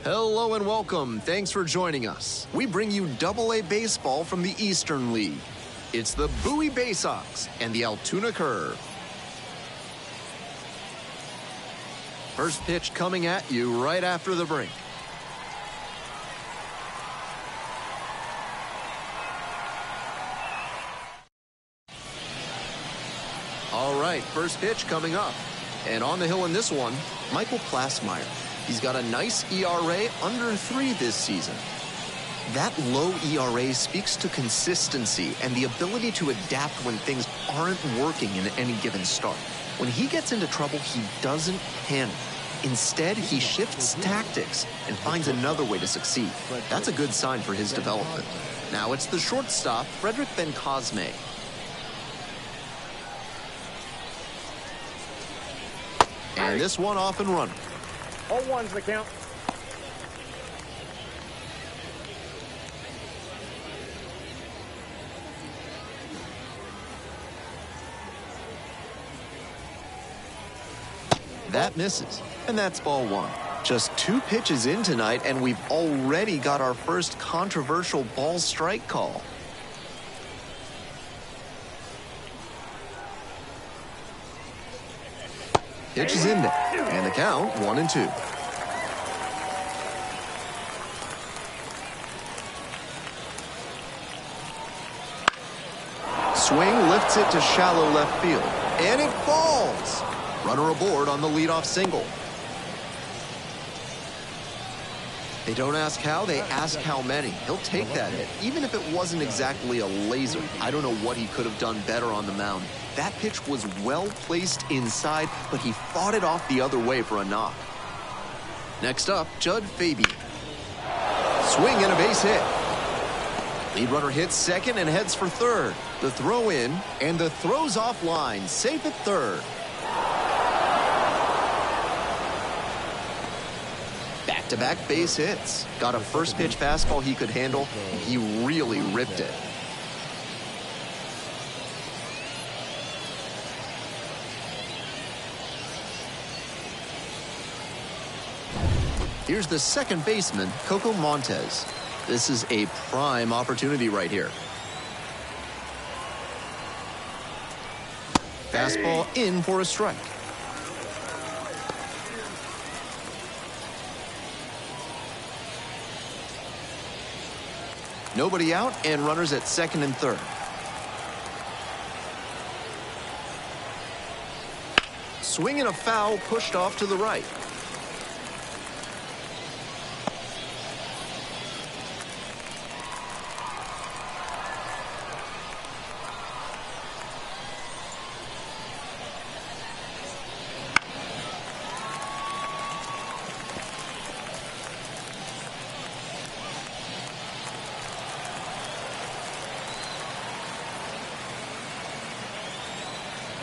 Hello and welcome. Thanks for joining us. We bring you Double-A baseball from the Eastern League. It's the Bowie BaySox and the Altoona Curve. First pitch coming at you right after the break. All right, first pitch coming up. And on the hill in this one, Michael Plasmeyer. He's got a nice ERA under 3 this season. That low ERA speaks to consistency and the ability to adapt when things aren't working in any given start. When he gets into trouble, he doesn't panic. Instead, he shifts tactics and finds another way to succeed. That's a good sign for his development. Now it's the shortstop, Frederick Ben Cosme. And this one off and running. 0-1's the count. That misses, and that's ball 1. Just 2 pitches in tonight, and we've already got our first controversial ball strike call. Pitch is in there, and the count 1-2. Swing lifts it to shallow left field, and it falls. Runner aboard on the leadoff single. They don't ask how, they ask how many. He'll take that hit, even if it wasn't exactly a laser. I don't know what he could have done better on the mound. That pitch was well placed inside, but he fought it off the other way for a knock. Next up, Judd Fabian. Swing and a base hit. Lead runner hits second and heads for third. The throw in, and the throw's offline, safe at third. Back-to-back base hits. Got a first pitch fastball he could handle, and he really ripped it. Here's the second baseman, Coco Montes. This is a prime opportunity right here. Fastball in for a strike. Nobody out and runners at second and third. Swing and a foul pushed off to the right.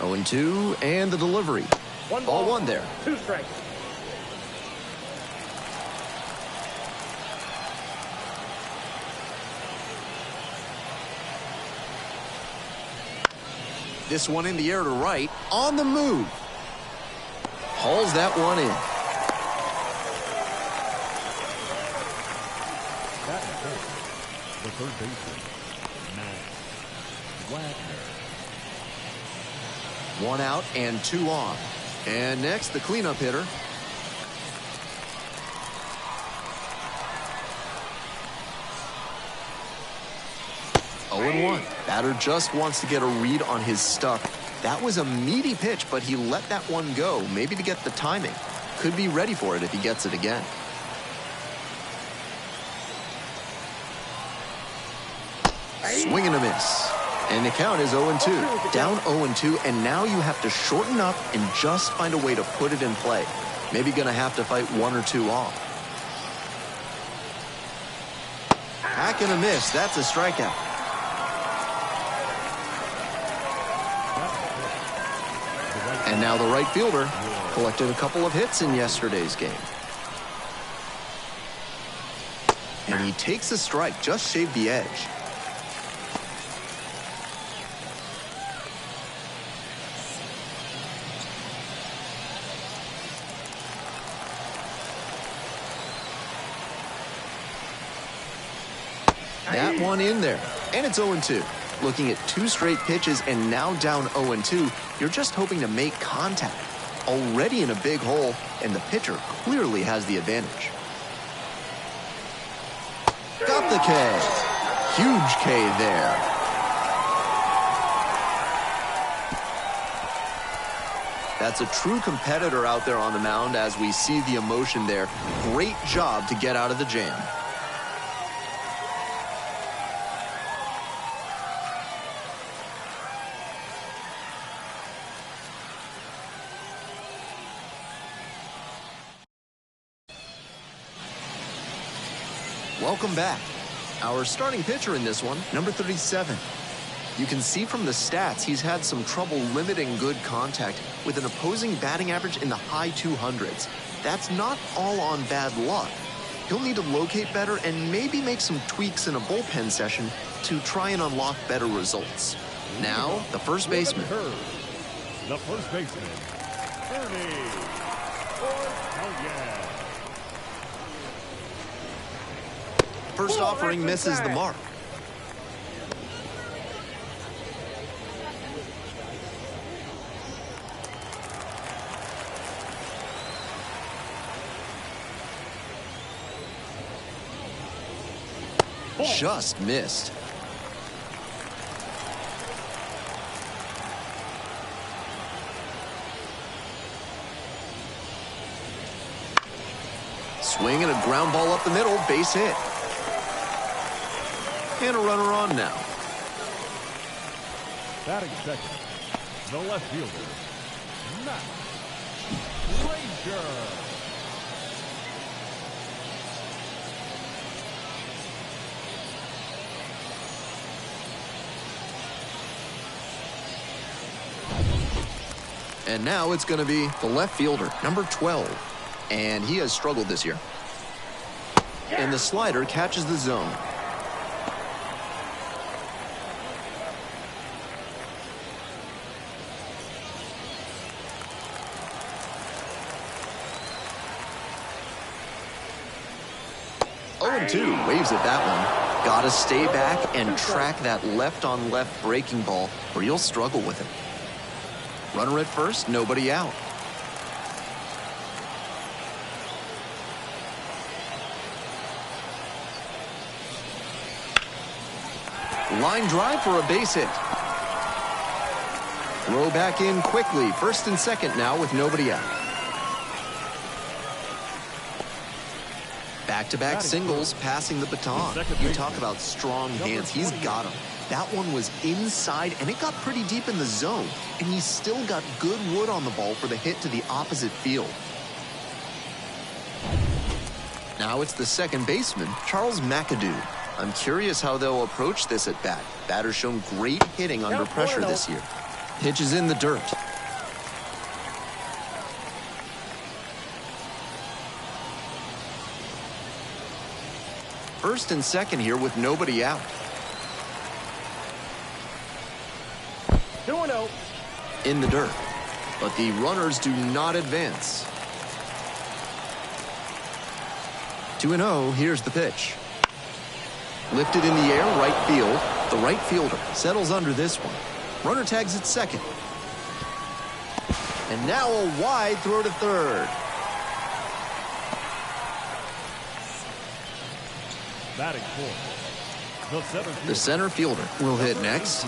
Oh, 0-2, and the delivery. Ball 1 there. 2 strikes. This one in the air to right, on the move. Hauls that one in. The third baseman, Matt Wagner. 1 out and 2 on. And next, the cleanup hitter. Oh, 0-1. Batter just wants to get a read on his stuff. That was a meaty pitch, but he let that one go, maybe to get the timing. Could be ready for it if he gets it again. Swing and a miss. And the count is 0-2. Down 0-2, and now you have to shorten up and just find a way to put it in play. Maybe going to have to fight 1 or 2 off. Hack and a miss. That's a strikeout. And now the right fielder collected a couple of hits in yesterday's game. And he takes a strike, just shaved the edge. That one in there, and it's 0-2. Looking at 2 straight pitches and now down 0-2, you're just hoping to make contact. Already in a big hole, and the pitcher clearly has the advantage. Got the K. Huge K there. That's a true competitor out there on the mound as we see the emotion there. Great job to get out of the jam. Welcome back. Our starting pitcher in this one, number 37. You can see from the stats he's had some trouble limiting good contact with an opposing batting average in the high 200s. That's not all on bad luck. He'll need to locate better and maybe make some tweaks in a bullpen session to try and unlock better results. Now, the first baseman. The first baseman, Ernie. First offering misses the mark. Just missed. Swing and a ground ball up the middle, base hit. And a runner on now. Batting second, the left fielder, Matt Ranger. And now it's going to be the left fielder, number 12. And he has struggled this year. And the slider catches the zone. Two waves at that one. Gotta stay back and track that left-on-left breaking ball or you'll struggle with it. Runner at first, nobody out. Line drive for a base hit. Throw back in quickly. First and second now with nobody out. Back-to-back singles, passing the baton. You talk about strong hands. He's got them. That one was inside, and it got pretty deep in the zone. And he's still got good wood on the ball for the hit to the opposite field. Now it's the second baseman, Charles McAdoo. I'm curious how they'll approach this at bat. Batter's shown great hitting under pressure this year. Pitch is in the dirt. First and second here with nobody out. 2-0. In the dirt. But the runners do not advance. 2-0, here's the pitch. Lifted in the air, right field. The right fielder settles under this one. Runner tags at second. And now a wide throw to third. Batting fourth, the center fielder will hit next.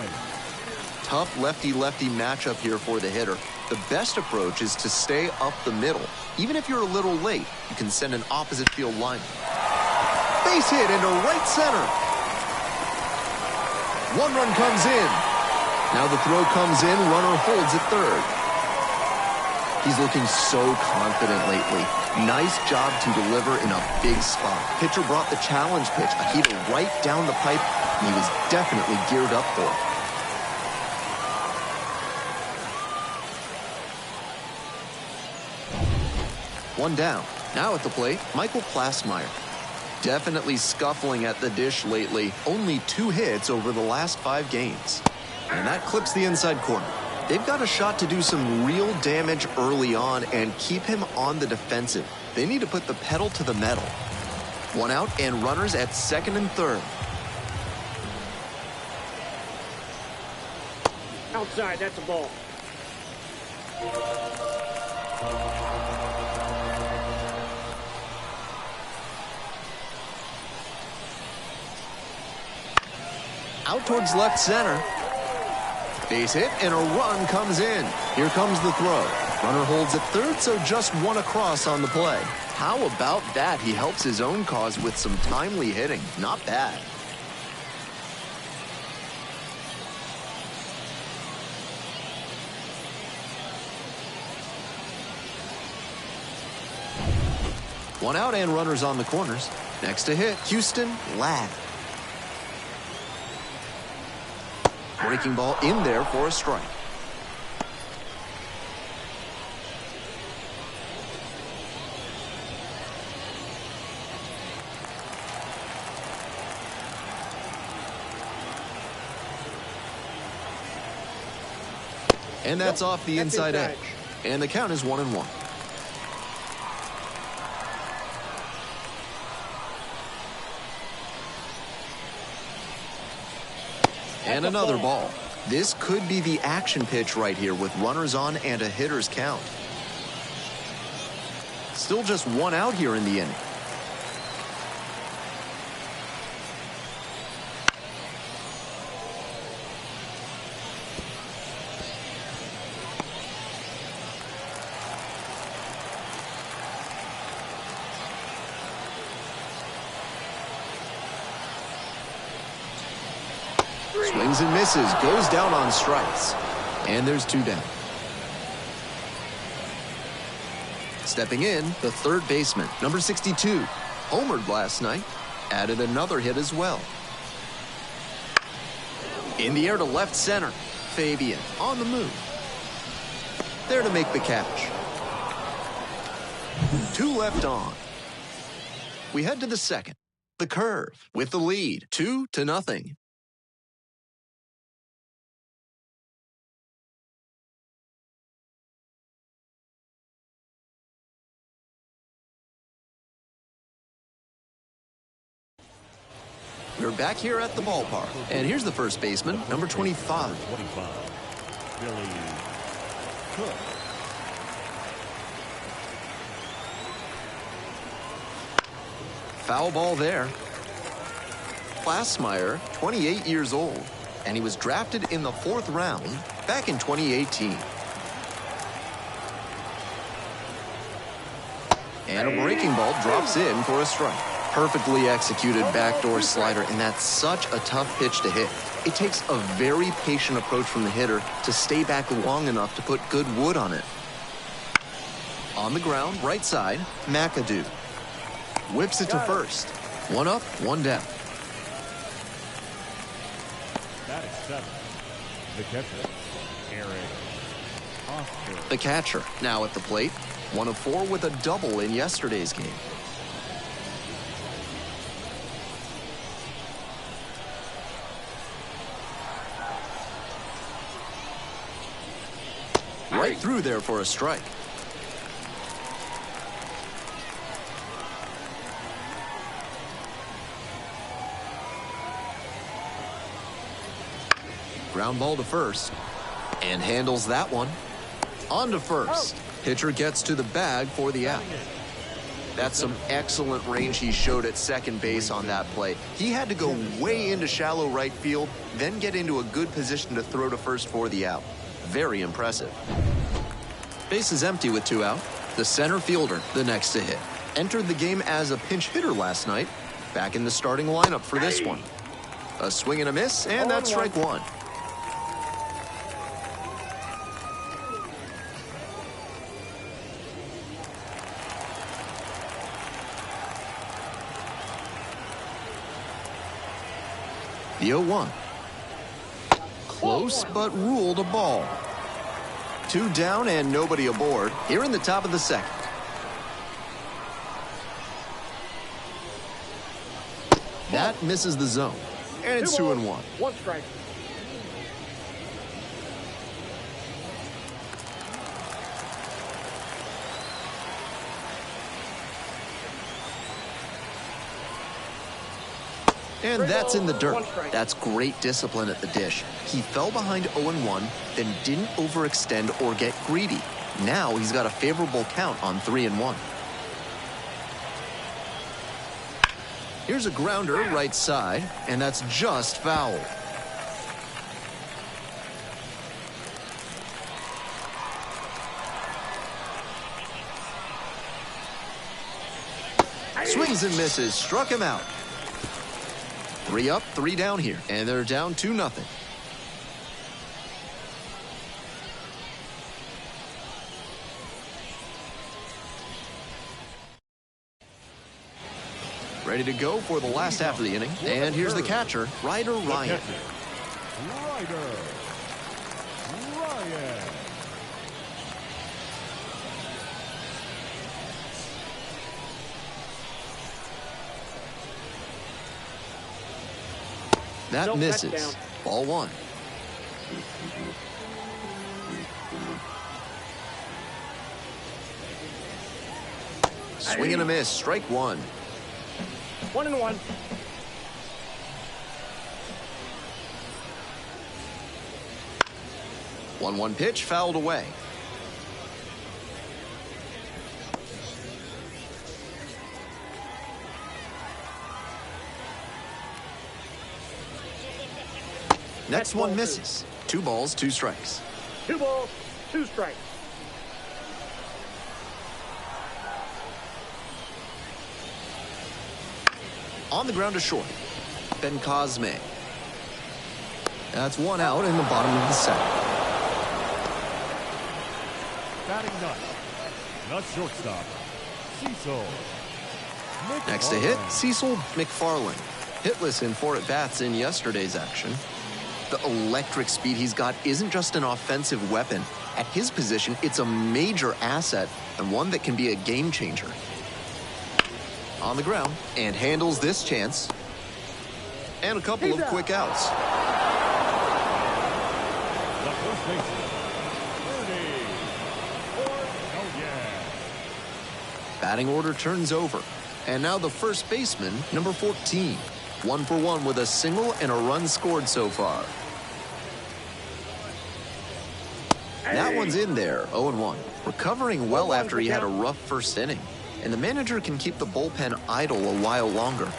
Tough lefty-lefty matchup here for the hitter. The best approach is to stay up the middle. Even if you're a little late, you can send an opposite field line. Base hit into right center. One run comes in. Now the throw comes in, runner holds at third. He's looking so confident lately. Nice job to deliver in a big spot. Pitcher brought the challenge pitch, a heater right down the pipe, and he was definitely geared up for it. One down. Now at the plate, Michael Plasmeyer. Definitely scuffling at the dish lately. Only 2 hits over the last 5 games. And that clips the inside corner. They've got a shot to do some real damage early on and keep him on the defensive. They need to put the pedal to the metal. One out and runners at second and third. Outside, that's a ball. Out towards left center. Base hit, and a run comes in. Here comes the throw. Runner holds at third, so just one across on the play. How about that? He helps his own cause with some timely hitting. Not bad. One out and runners on the corners. Next to hit, Houston, Ladd. Breaking ball in there for a strike. And that's off the inside edge. And the count is 1-1. And another ball. This could be the action pitch right here with runners on and a hitter's count. Still just one out here in the inning. Swings and misses, goes down on strikes. And there's two down. Stepping in, the third baseman, number 62. Homered last night, added another hit as well. In the air to left center, Fabian on the move. There to make the catch. Two left on. We head to the second. The curve with the lead, 2-0. We're back here at the ballpark. And here's the first baseman, number 25. Billy Cook. Foul ball there. Plasmeyer, 28 years old, and he was drafted in the 4th round back in 2018. And a breaking ball drops in for a strike. Perfectly executed backdoor slider, and that's such a tough pitch to hit. It takes a very patient approach from the hitter to stay back long enough to put good wood on it. On the ground, right side, McAdoo. Whips it to first. One up, one down. That is 7. The catcher, Eric Oscar. The catcher, now at the plate. 1 of 4 with a double in yesterday's game. Right through there for a strike. Ground ball to first. And handles that one. On to first. Pitcher gets to the bag for the out. That's some excellent range he showed at second base on that play. He had to go way into shallow right field, then get into a good position to throw to first for the out. Very impressive. Base is empty with 2 out. The center fielder, the next to hit. Entered the game as a pinch hitter last night. Back in the starting lineup for this one. A swing and a miss, and that's strike 1. The 0-1. Close, but ruled a ball. 2 down and nobody aboard here in the top of the second. That misses the zone. And it's 2-1. 1 strike. And that's in the dirt. That's great discipline at the dish. He fell behind 0-1, then didn't overextend or get greedy. Now he's got a favorable count on 3-1. Here's a grounder right side, and that's just foul. Swings and misses, struck him out. 3 up, 3 down here, and they're down 2-0. Ready to go for the last half of the inning, and here's the catcher, Ryder Ryan. Ryder Ryan. That misses. Ball 1. Swing and a miss. Strike 1. 1-1. One pitch fouled away. Next one misses. 2 balls, 2 strikes. 2 balls, 2 strikes. On the ground to short. Ben Cosme. That's 1 out in the bottom of the 2nd. Batting ninth, the shortstop, Cecil McFarland. Next to hit, Cecil McFarland. Hitless in 4 at-bats in yesterday's action. The electric speed he's got isn't just an offensive weapon. At his position, it's a major asset and one that can be a game changer. On the ground, and handles this chance. And a couple of quick outs. The first baseman, Ernie. Oh, yeah. Batting order turns over. And now the first baseman, number 14. 1 for 1 with a single and a run scored so far. That one's in there, 0-1. Recovering well after he had a rough first inning. And the manager can keep the bullpen idle a while longer.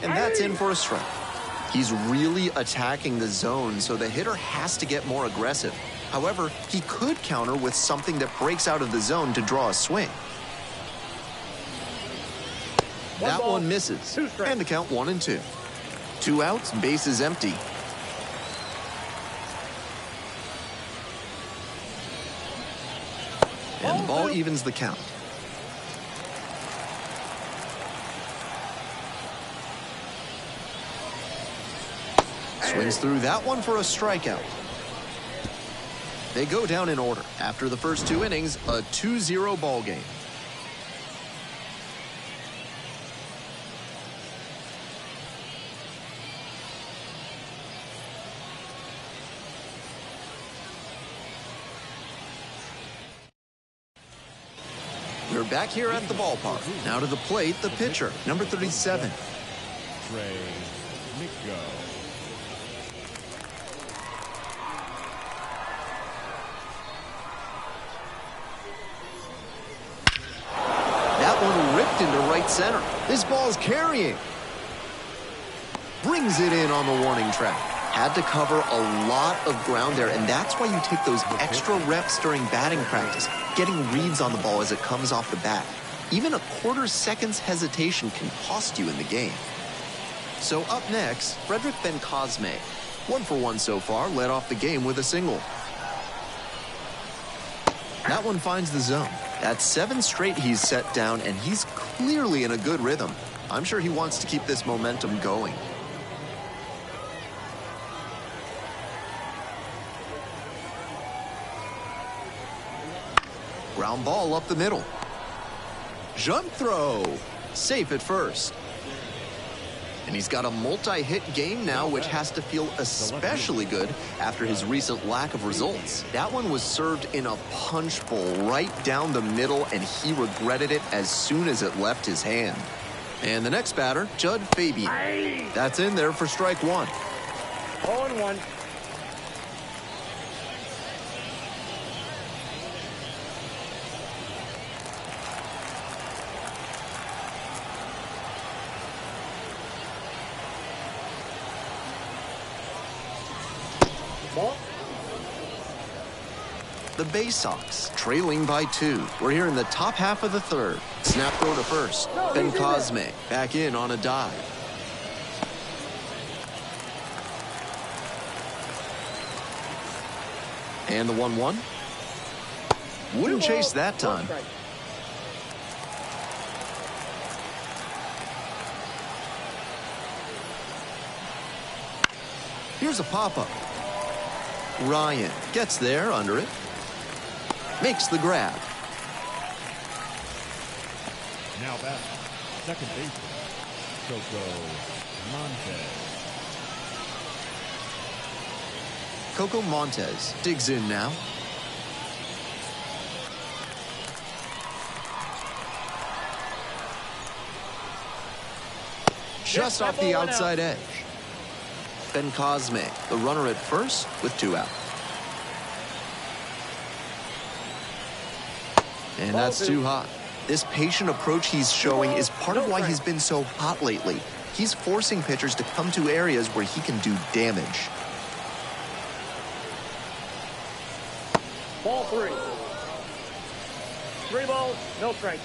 And that's in for a strike. He's really attacking the zone, so the hitter has to get more aggressive. However, he could counter with something that breaks out of the zone to draw a swing. That one misses, and the count 1-2. 2 outs, bases empty. And the ball evens the count. Swings through that one for a strikeout. They go down in order. After the first 2 innings, a 2-0 ball game. We're back here at the ballpark. Now to the plate, the pitcher, number 37. Trey Nico. That one ripped into right center. This ball's carrying. Brings it in on the warning track. Had to cover a lot of ground there, and that's why you take those extra reps during batting practice, getting reads on the ball as it comes off the bat. Even a quarter second's hesitation can cost you in the game. So up next, Frederick Ben Cosme. 1 for 1 so far, led off the game with a single. That one finds the zone. That's 7 straight he's set down, and he's clearly in a good rhythm. I'm sure he wants to keep this momentum going. Ground ball up the middle. Jump throw. Safe at first. And he's got a multi-hit game now, which has to feel especially good after his recent lack of results. That one was served in a punch bowl right down the middle, and he regretted it as soon as it left his hand. And the next batter, Judd Fabian. That's in there for strike one. 0-1. Ball. The BaySox trailing by 2. We're here in the top half of the third. Snap throw to first. Ben Cosme back in on a dive. And the 1-1. Wouldn't chase that time. Here's a pop-up. Ryan gets there under it. Makes the grab. Now back, second baseman, Coco Montez. Coco Montez digs in now. Just off the outside edge. Ben Cosme, the runner at first with 2 out. And that's too hot. This patient approach he's showing is part of why he's been so hot lately. He's forcing pitchers to come to areas where he can do damage. Ball 3. 3 balls, no strikes.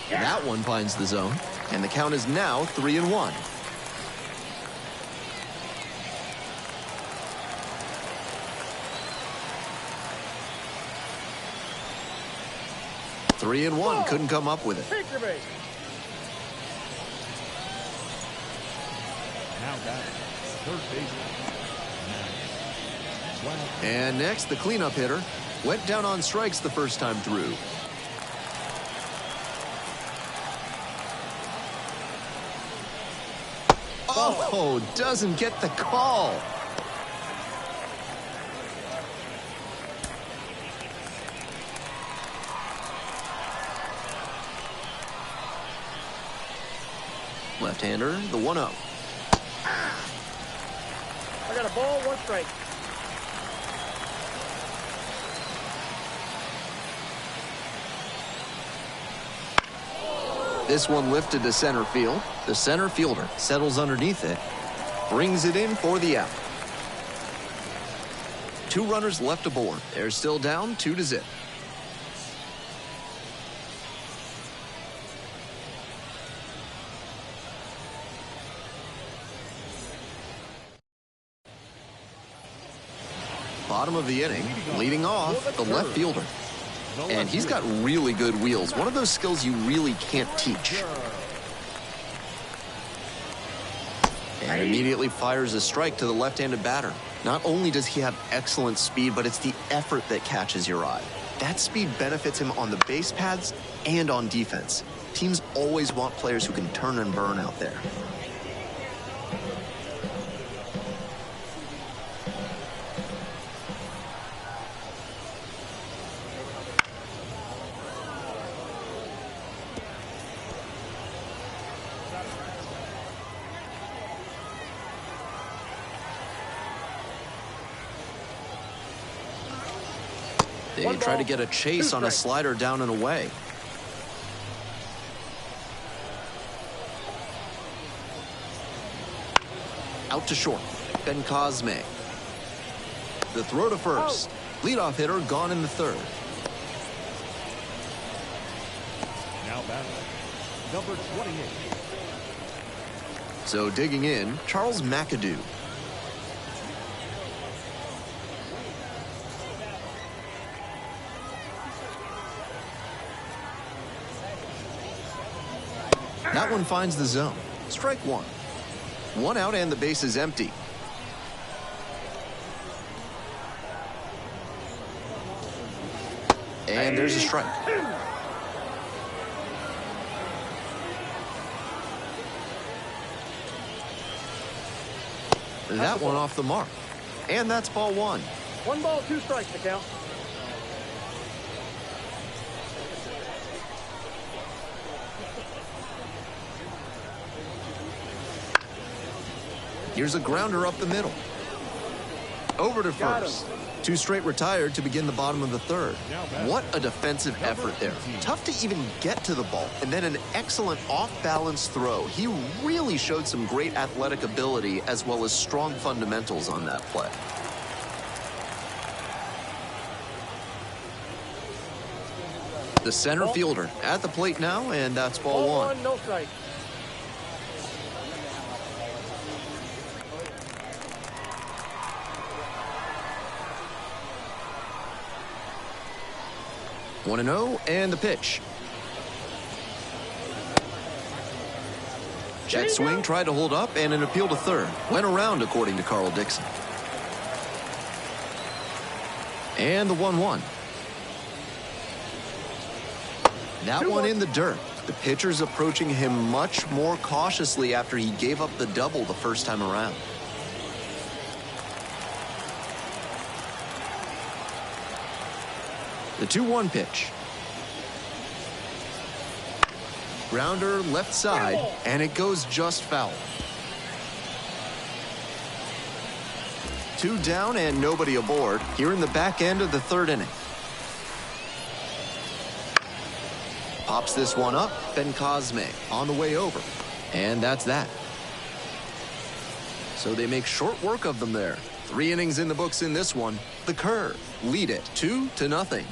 That one finds the zone, and the count is now 3-1. Three and one, couldn't come up with it. Take your base. Now back, third baseman. And next, the cleanup hitter went down on strikes the first time through. Oh, doesn't get the call. Left-hander, the 1-0. I got a ball, 1 strike. This one lifted to center field. The center fielder settles underneath it, brings it in for the out. 2 runners left aboard. They're still down 2-0. Bottom of the inning, leading off the left fielder. And he's got really good wheels. One of those skills you really can't teach. And immediately fires a strike to the left-handed batter. Not only does he have excellent speed, but it's the effort that catches your eye. That speed benefits him on the base paths and on defense. Teams always want players who can turn and burn out there. They try to get a chase on a slider down and away. Out to short. Ben Cosme. The throw to first. Leadoff hitter gone in the third. Now batter, number 28. So digging in, Charles McAdoo. That one finds the zone. Strike 1. One out and the base is empty. And there's a strike. That one off the mark. And that's ball one. 1 ball, 2 strikes to count. Here's a grounder up the middle. Over to first. 2 straight retired to begin the bottom of the third. What a defensive effort there. Tough to even get to the ball, and then an excellent off-balance throw. He really showed some great athletic ability as well as strong fundamentals on that play. The center fielder at the plate now, and that's ball one. No strike. One and 0, and the pitch. Jet swing tried to hold up, and an appeal to third. Went around, according to Carl Dixon. And the 1-1. That one in the dirt. The pitcher's approaching him much more cautiously after he gave up the double the first time around. The 2-1 pitch. Grounder left side, and it goes just foul. 2 down and nobody aboard here in the back end of the third inning. Pops this one up, Ben Cosme on the way over. And that's that. So they make short work of them there. 3 innings in the books in this one. The Curve lead it 2-0.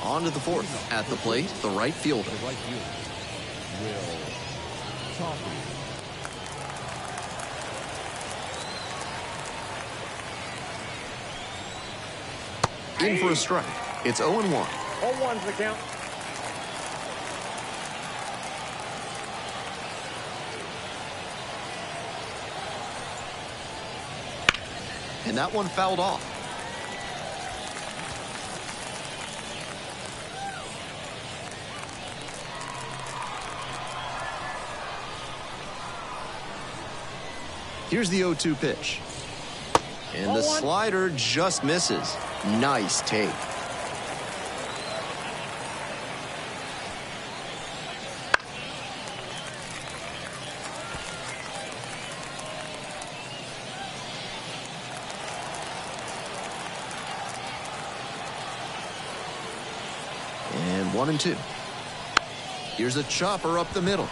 On to the fourth. At the plate, the right fielder. The right fielder, Will Toffee. In for a strike. It's 0-1. All ones the count. And that one fouled off. Here's the 0-2 pitch. And the slider just misses. Nice take. And 1-2. Here's a chopper up the middle.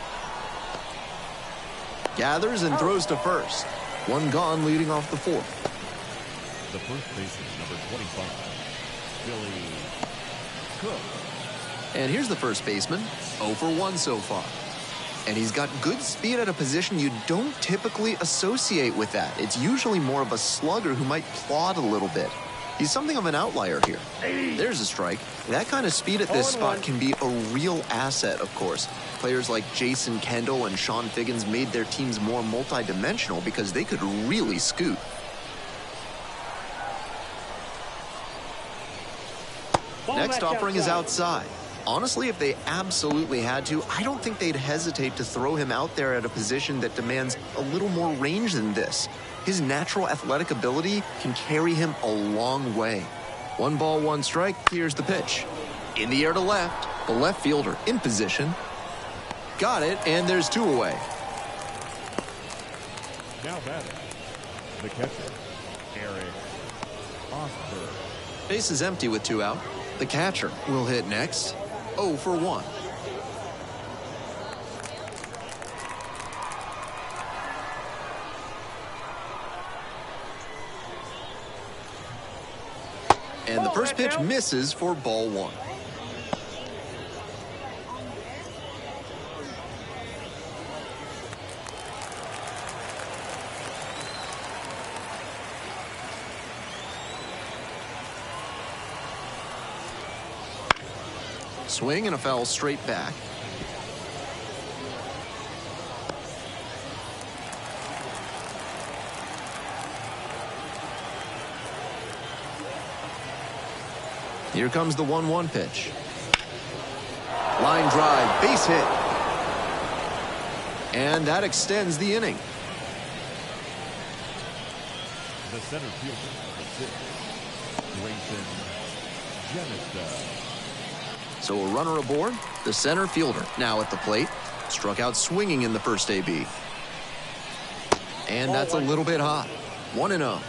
Gathers and throws to first. One gone, leading off the fourth. The first baseman, number 25, Billy Cook. And here's the first baseman, 0 for 1 so far. And he's got good speed at a position you don't typically associate with that. It's usually more of a slugger who might plod a little bit. He's something of an outlier here. There's a strike. That kind of speed at this spot can be a real asset, of course. Players like Jason Kendall and Sean Figgins made their teams more multidimensional because they could really scoot. Next offering is outside. Honestly, if they absolutely had to, I don't think they'd hesitate to throw him out there at a position that demands a little more range than this. His natural athletic ability can carry him a long way. 1 ball, 1 strike. Here's the pitch. In the air to left. The left fielder in position. Got it, and there's 2 away. Now batting, the catcher, Eric Osberg. Base is empty with 2 out. The catcher will hit next. 0 for 1. And the first pitch misses for ball 1. Swing and a foul straight back. Here comes the 1-1 pitch. Line drive, base hit. And that extends the inning. The center fielder, Grayson Jenista. So a runner aboard, the center fielder now at the plate. Struck out swinging in the first AB. And that's a little bit hot. 1-0.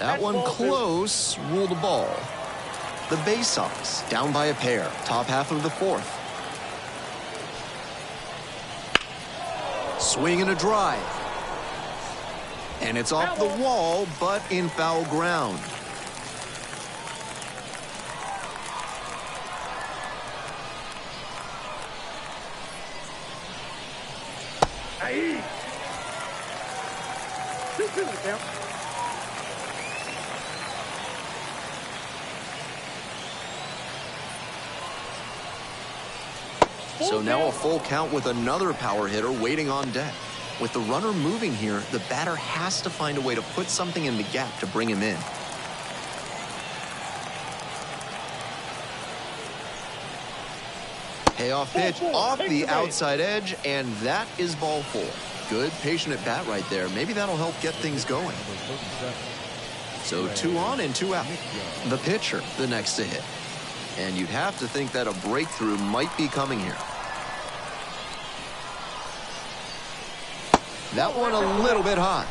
That one close, ruled a ball. The BaySox down by a pair, top half of the fourth. Swing and a drive. And it's off the wall, but in foul ground. Aye. 2-2 the count. So now a full count with another power hitter waiting on deck. With the runner moving here, the batter has to find a way to put something in the gap to bring him in. Payoff pitch off the outside edge, and that is ball 4. Good patient at bat right there. Maybe that'll help get things going. So 2 on and 2 out. The pitcher, the next to hit. And you'd have to think that a breakthrough might be coming here. That one a little bit hot.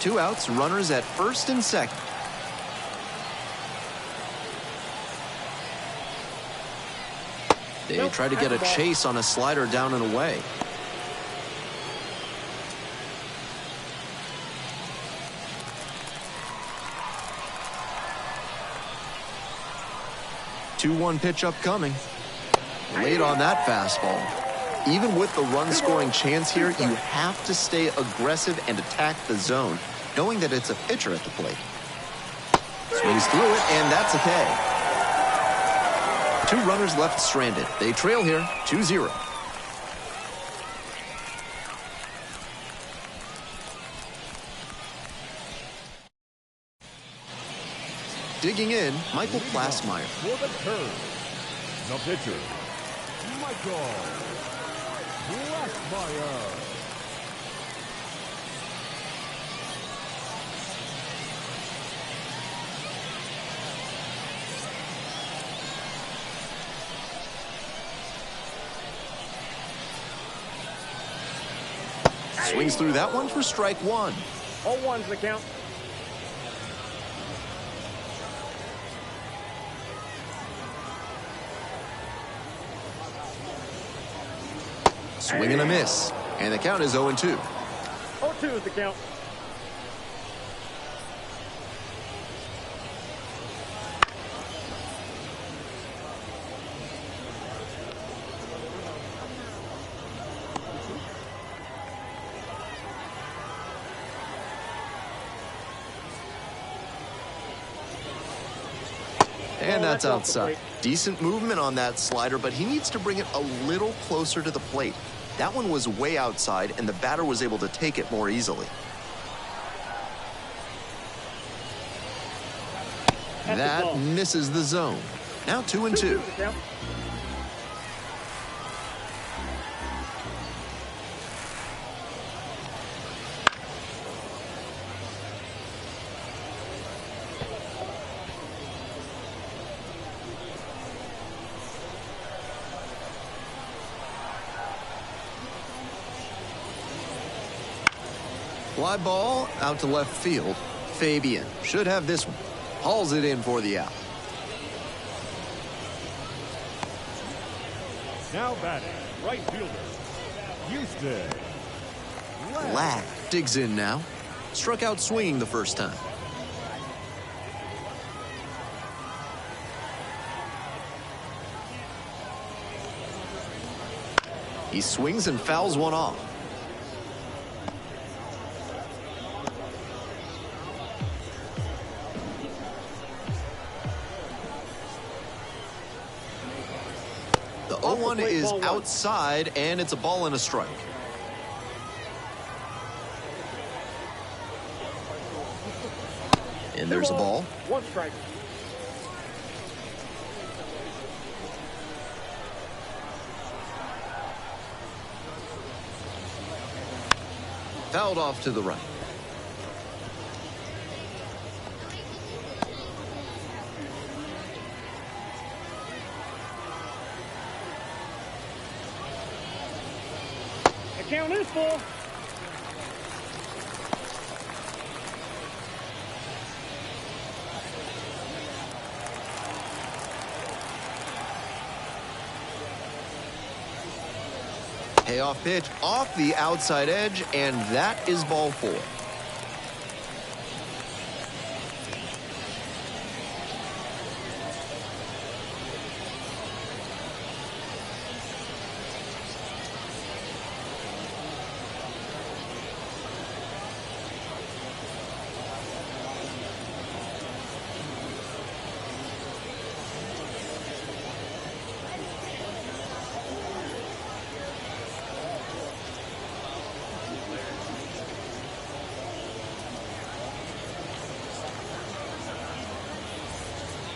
Two outs, runners at first and second. They try to get a chase on a slider down and away. Two-one pitch upcoming. Late on that fastball. Even with the run-scoring chance here, you have to stay aggressive and attack the zone, knowing that it's a pitcher at the plate. Swings through it, and that's a K. Two runners left stranded. They trail here, 2-0. Digging in, Michael Plasmeyer. For the turn, the pitcher, Michael Plasmeyer. Swings through that one for strike 1. 0-1's the count. Swing and a miss. And the count is 0-2. 0-2 is the count. And that's outside. Decent movement on that slider, but he needs to bring it a little closer to the plate. That one was way outside, and the batter was able to take it more easily. That misses the zone. Now 2-2. Fly ball out to left field. Fabian should have this one. Hauls it in for the out. Now batting, right fielder, Houston. Ladd digs in now. Struck out swinging the first time. He swings and fouls one off. The 0-1 is outside, and it's a ball and a strike. And there's a ball. 1 strike. Fouled off to the right. The count is full. Payoff pitch off the outside edge, and that is ball 4.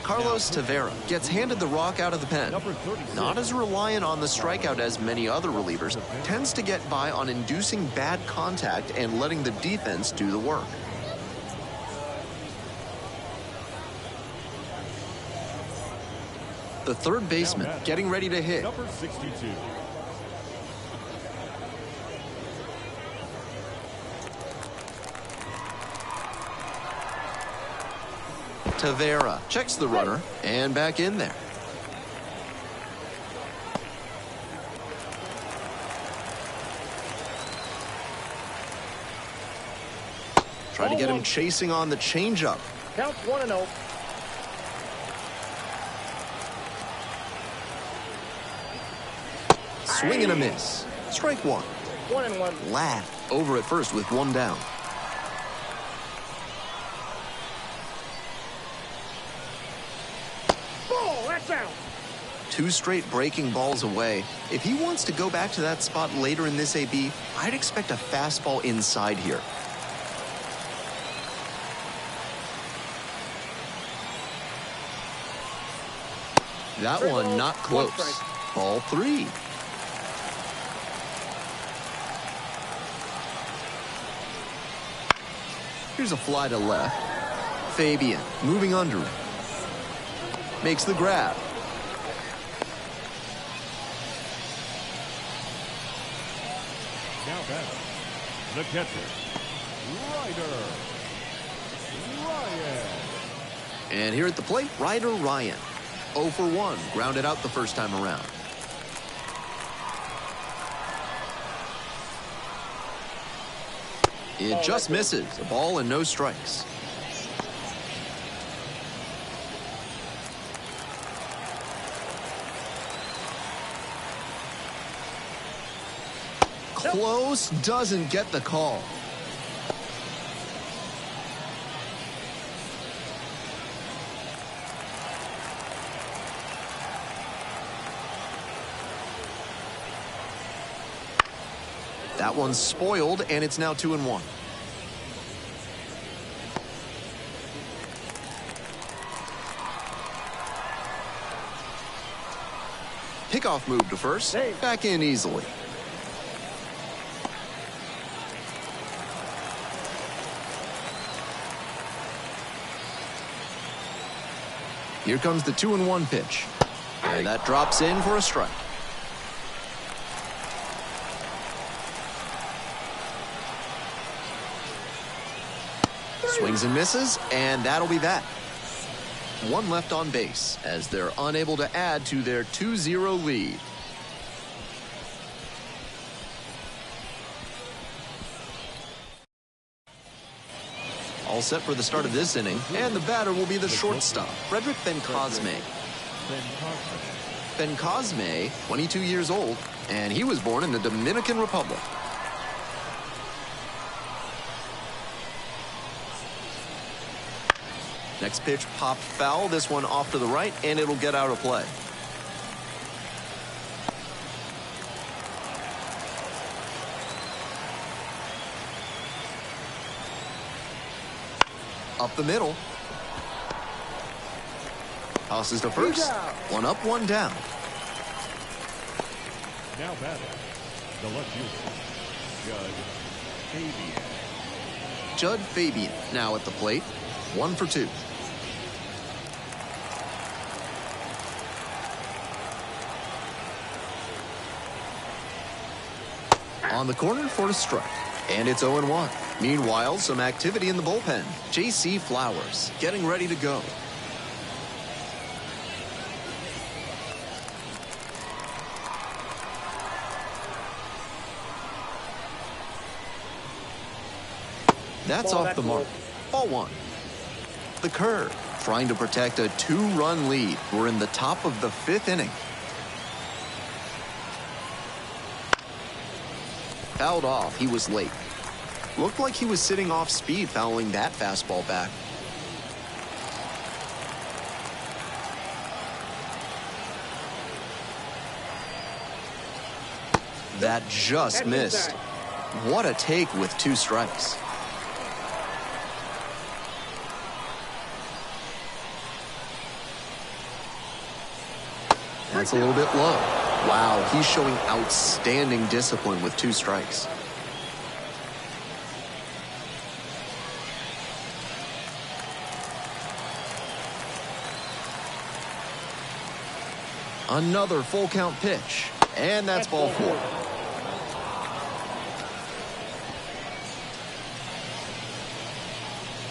Carlos Tavera gets handed the rock out of the pen. Not as reliant on the strikeout as many other relievers, tends to get by on inducing bad contact and letting the defense do the work. The third baseman getting ready to hit. Number 62. Tavera checks the runner and back in there. Try to get him chasing on the changeup. Counts 1-0. Swing and a miss. Strike 1. 1-1. Ladd over at first with 1 down. Ball, that's out. 2 straight breaking balls away. If he wants to go back to that spot later in this AB, I'd expect a fastball inside here. That one not close. Ball 3. Here's a fly to left. Fabian moving under it. Makes the grab. Now batting, the catcher, Ryder Ryan. And here at the plate, Ryder Ryan. 0 for 1, grounded out the first time around. It just misses. A ball and no strikes. Close, doesn't get the call. That one's spoiled, and it's now 2-1. Pickoff move to first. Back in easily. Here comes the 2-1 pitch. And that drops in for a strike. Swings and misses, and that'll be that. one left on base as they're unable to add to their 2-0 lead. All set for the start of this inning, and the batter will be the shortstop, Frederick Ben-Cosme. Ben-Cosme, 22 years old, and he was born in the Dominican Republic. Next pitch popped foul, this one off to the right, and it'll get out of play. Up the middle. Tosses to first. One up, one down. Now batting, the left fielder, Judd Fabian. Judd Fabian now at the plate. 1 for 2. On the corner for a strike. And it's 0-1. Meanwhile, some activity in the bullpen. J.C. Flowers getting ready to go. That's off the mark. Ball 1. The curve, trying to protect a 2-run lead. We're in the top of the 5th inning. Fouled off, he was late. Looked like he was sitting off speed fouling that fastball back. That just missed. What a take with 2 strikes. That's a little bit low. Wow, he's showing outstanding discipline with 2 strikes. Another full count pitch, and that's ball 4.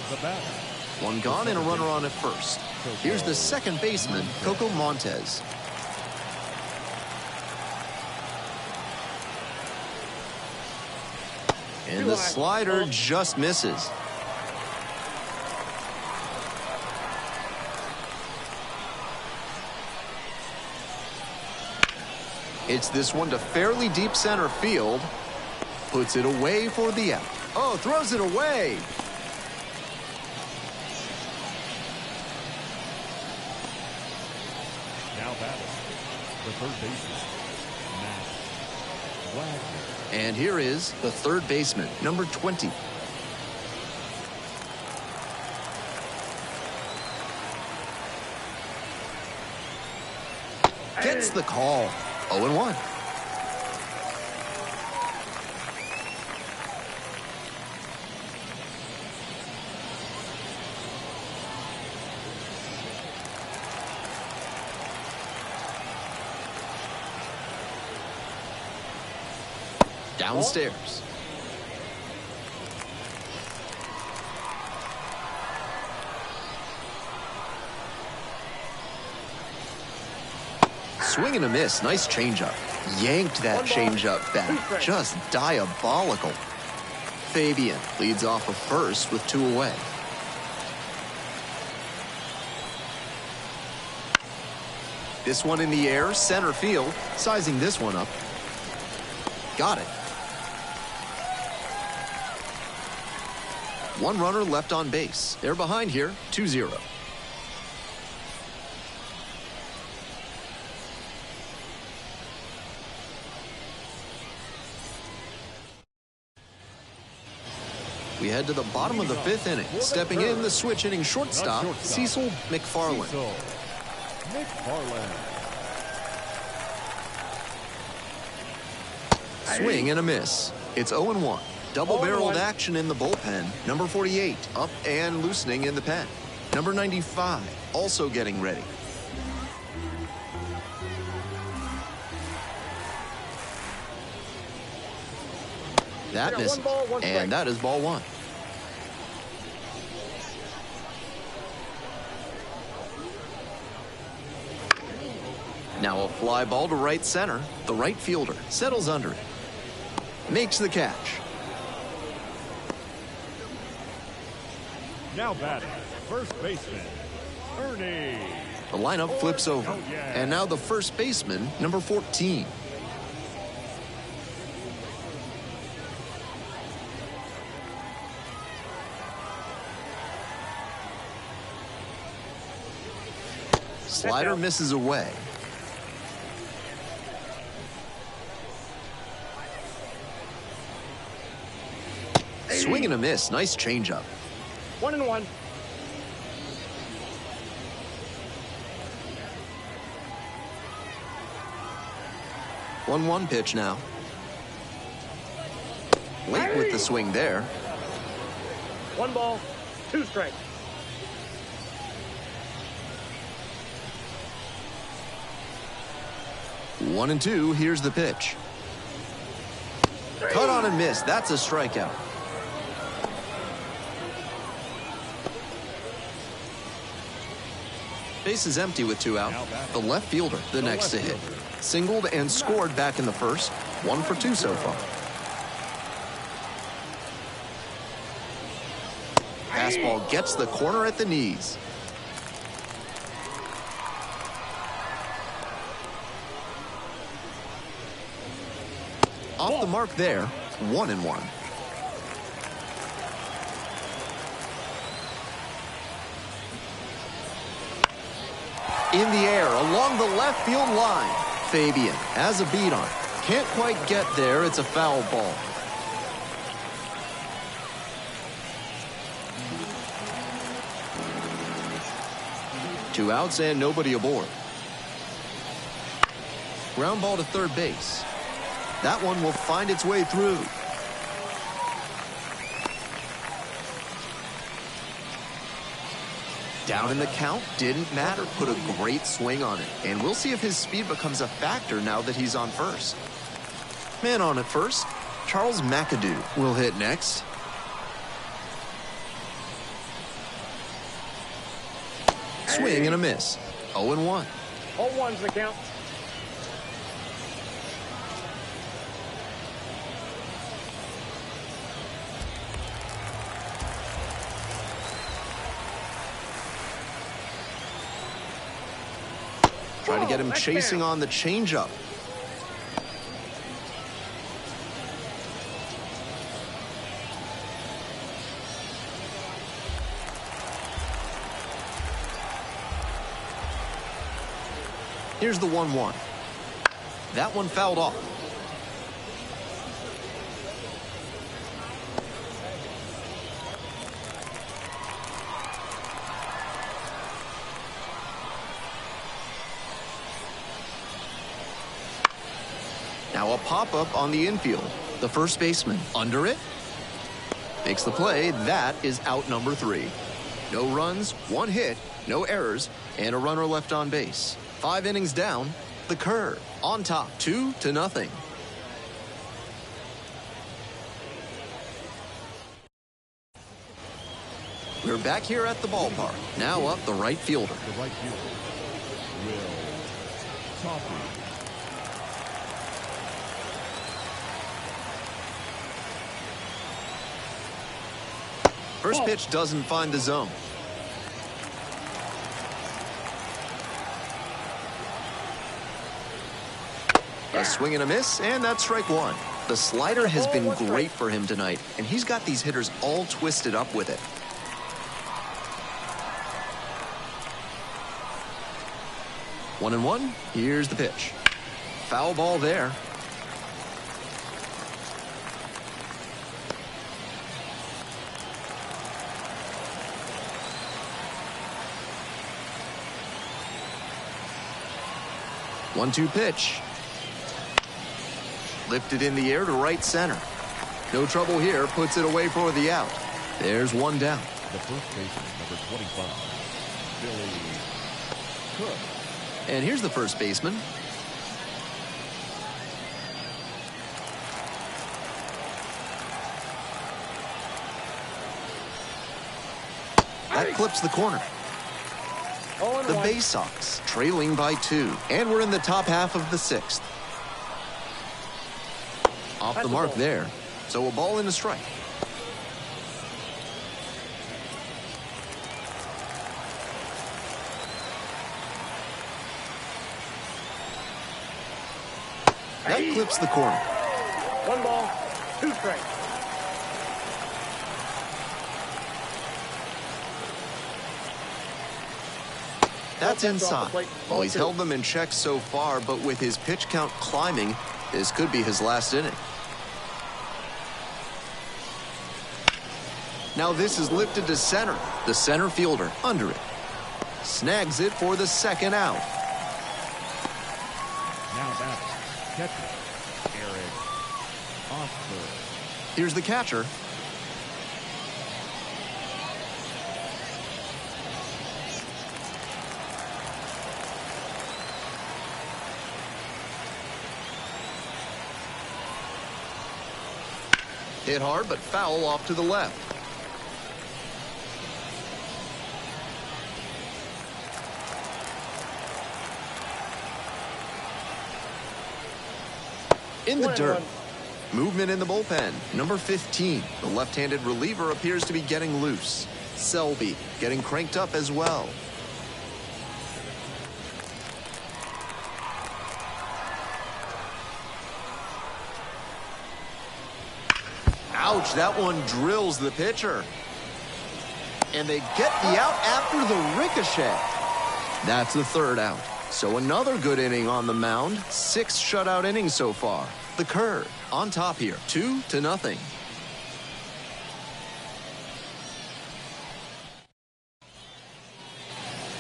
The batter. One gone and a runner on at first. Here's the second baseman, Coco Montes. And the slider just misses. It's this one to fairly deep center field. Puts it away for the out. Oh, throws it away. Now batting, the third baseman, Matt Wagner. And here is the third baseman, number 20. Gets the call. 0-1. Downstairs. Swing and a miss. Nice changeup. Yanked that changeup back. Just diabolical. Fabian leads off of first with 2 away. This one in the air, center field. Sizing this one up. Got it. 1 runner left on base. They're behind here, 2-0. We head to the bottom of the 5th inning. Stepping in, the switch hitting shortstop, Cecil McFarland. Cecil McFarland. Swing and a miss. It's 0-1. Double-barreled action in the bullpen. Number 48 up and loosening in the pen. Number 95 also getting ready. That misses, and that is ball 1. Now a fly ball to right center. The right fielder settles under it. Makes the catch. Now batting, first baseman, Ernie. The lineup flips over. Oh, yeah. And now the first baseman, number 14. Slider misses away. Swing and a miss. Nice changeup. 1-1. One pitch now. Late with the swing there. 1 ball, 2 strikes. One and two. Here's the pitch. Cut on and miss. That's a strikeout. Base is empty with 2 out. The left fielder, the next to hit. Singled and scored back in the first. 1 for 2 so far. Fastball gets the corner at the knees. Off the mark there. 1-1. In the air along the left field line. Fabian has a beat on it. Can't quite get there. It's a foul ball. Two outs and nobody aboard. Ground ball to third base. That one will find its way through. Down in the count, didn't matter. Put a great swing on it. And we'll see if his speed becomes a factor now that he's on first. Man on at first. Charles McAdoo will hit next. Swing and a miss. 0-1. 0-1's the count. Try to get him chasing on the changeup. Here's the 1-1. That one fouled off. Now a pop-up on the infield. The first baseman under it. Makes the play. That is out number 3. No runs, 1 hit, no errors, and a runner left on base. 5 innings down. The curve on top, 2-0. We're back here at the ballpark. Now up the right fielder. The right fielder, Will Toffee. First pitch doesn't find the zone. A swing and a miss, and that's strike 1. The slider has been great for him tonight, and he's got these hitters all twisted up with it. 1-1. Here's the pitch. Foul ball there. One-two pitch. Lifted in the air to right center. No trouble here. Puts it away for the out. There's one down. The first baseman, number 25, Billy Cook. And here's the first baseman. That clips the corner. The BaySox trailing by 2, and we're in the top half of the 6th. Off the mark there, so a ball and a strike. That clips the corner. 1 ball, 2 strikes. That's inside. Well, he's held them in check so far, but with his pitch count climbing, this could be his last inning. Now this is lifted to center. The center fielder under it. Snags it for the 2nd out. Now batter, catcher, Eric Osberg. Here's the catcher. Hit hard, but foul off to the left. In the dirt. Movement in the bullpen. Number 15. The left-handed reliever appears to be getting loose. Selby getting cranked up as well. Ouch, that one drills the pitcher. And they get the out after the ricochet. That's the 3rd out. So another good inning on the mound. 6 shutout innings so far. The curve on top here, 2-0.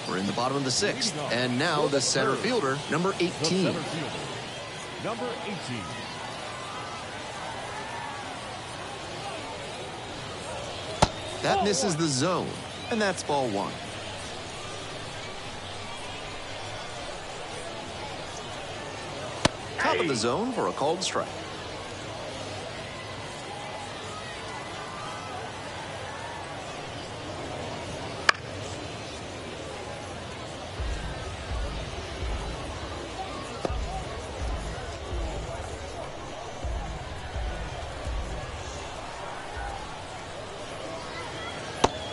We're in the bottom of the 6th. And now the center fielder, number 18. The center fielder, number 18. That misses the zone, and that's ball 1. Top of the zone for a called strike.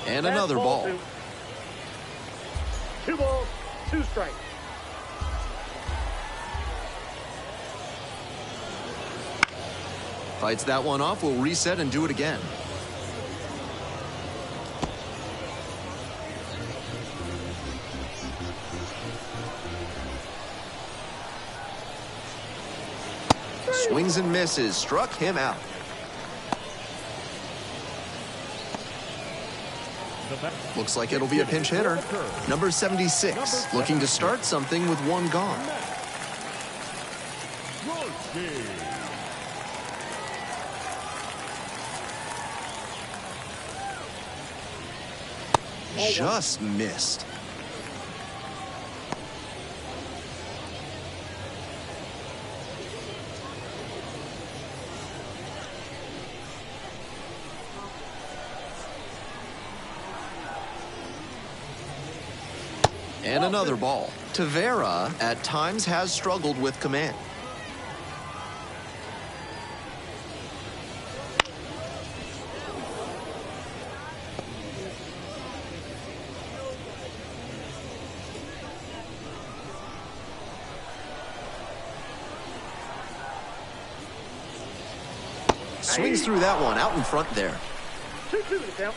And another ball. 2 balls, 2 strikes. Fights that one off. We'll reset and do it again. Swings and misses. Struck him out. Looks like it'll be a pinch hitter. Number 76, looking to start something with 1 gone. Just missed. And another ball. Tavera at times has struggled with command. Swings through that one out in front there. 2-2 to count.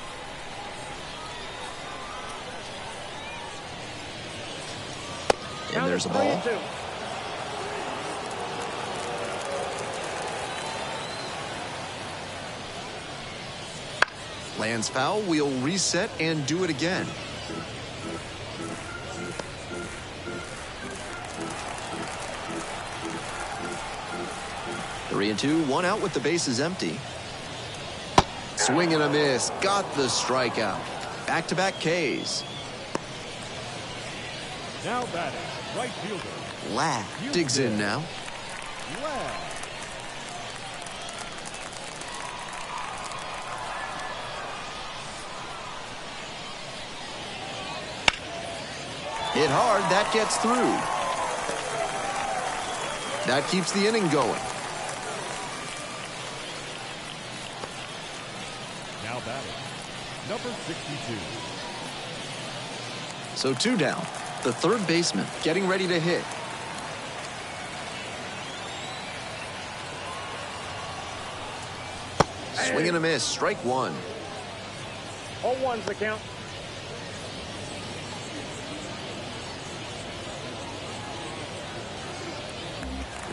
And there's a ball. 3-2. Lands foul. We'll reset and do it again. Three and two, 1 out with the bases empty. Swing and a miss. Got the strikeout. Back-to-back Ks. Now batting, right fielder. Ladd digs in now. Ladd. Hit hard, that gets through. That keeps the inning going. Now batting, number 62. So 2 down. The third baseman getting ready to hit. Swing and a miss, strike 1. 0-1's the count.